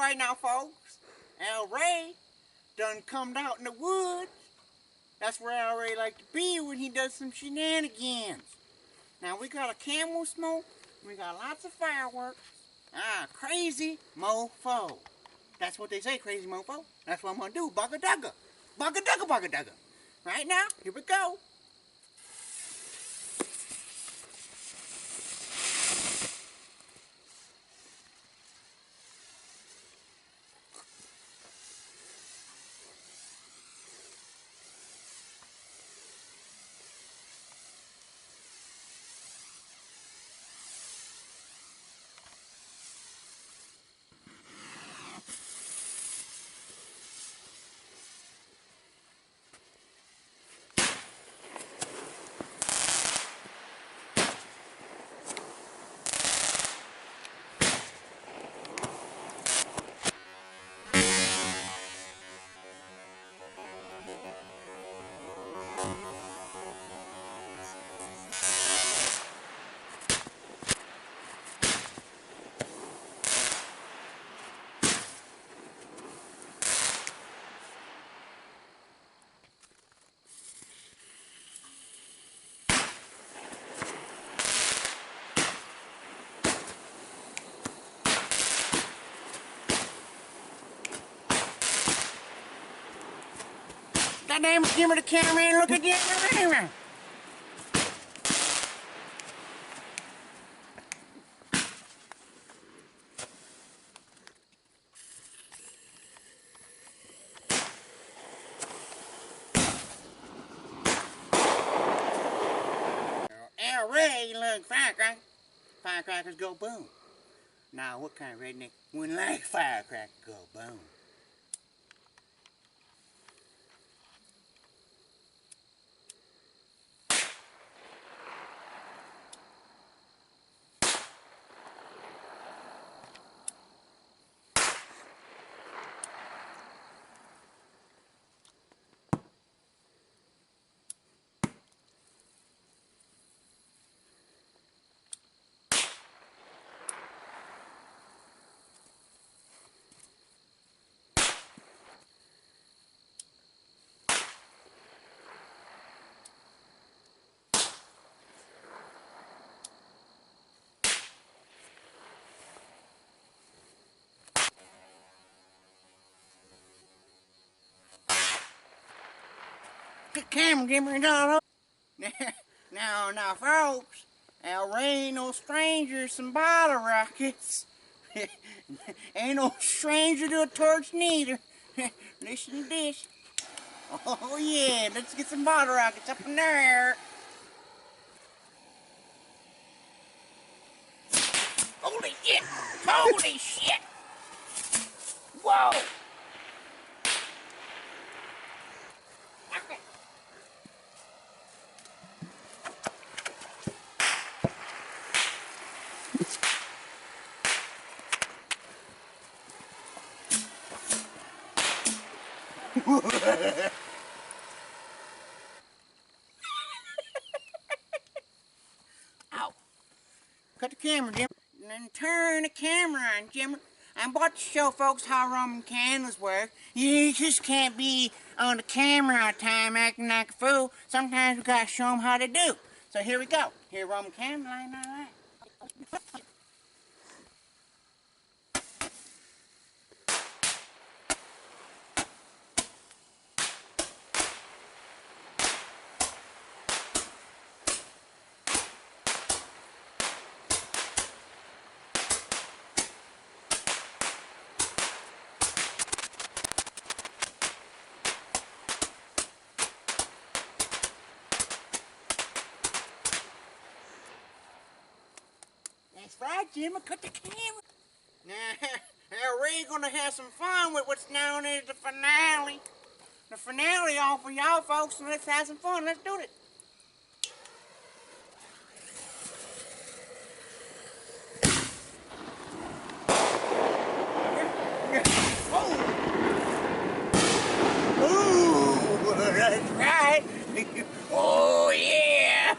Alright now, folks. Ray done come out in the woods. That's where Ray like to be when he does some shenanigans. Now we got a camel smoke. We got lots of fireworks. Crazy mofo. That's what they say, crazy mofo. That's what I'm gonna do. Bugga dugga. Bugga dugga, bugga dugga. Right now, here we go. Goddamn, give me the camera and look at the camera. Ray, look, firecracker. Firecrackers go boom. Now, what kind of redneck wouldn't like firecracker go boom? The camera, give me the now, folks, Ray ain't no stranger to some bottle rockets. Ain't no stranger to a torch neither. Listen to this. Oh yeah, let's get some bottle rockets up in there. Holy shit! Holy shit! Whoa! Ow. Cut the camera, Jim. And then turn the camera on, Jim. I'm about to show folks how Roman candles work. You just can't be on the camera all the time acting like a fool. Sometimes we gotta show them how to do. So here we go. Here, Roman candle, ain't that right? That's right, Jim. I cut the camera. Now, we're gonna have some fun with what's known as the finale. The finale all for y'all folks, so let's have some fun. Let's do it. Ooh, that's right. Oh, yeah.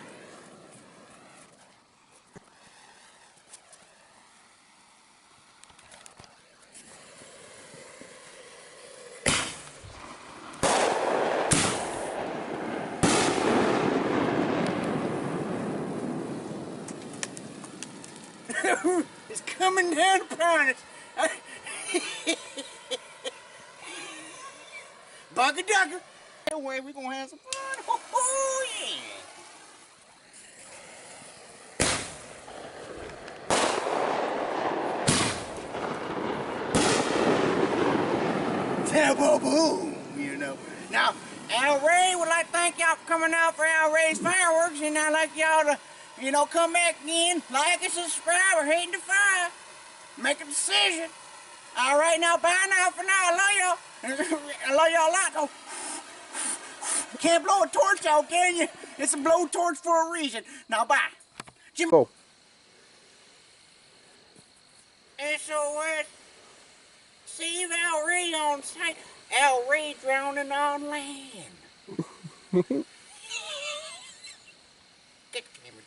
is coming down upon us. Bugger ducker. Anyway, we're gonna have some fun. Oh, yeah. Boom, you know. Now, Al Ray would like to thank y'all for coming out for Al Ray's fireworks, and I'd like y'all to, you know, come back again, like and subscribe, or hate and defy. Make a decision. All right, now, bye now for now. I love y'all. I love y'all a lot, though. Can't blow a torch out, can you? It's a blow torch for a reason. Now, bye. Jim. Go. SOS. Save Al Ray on sight. Al Ray drowning on land. Get the camera,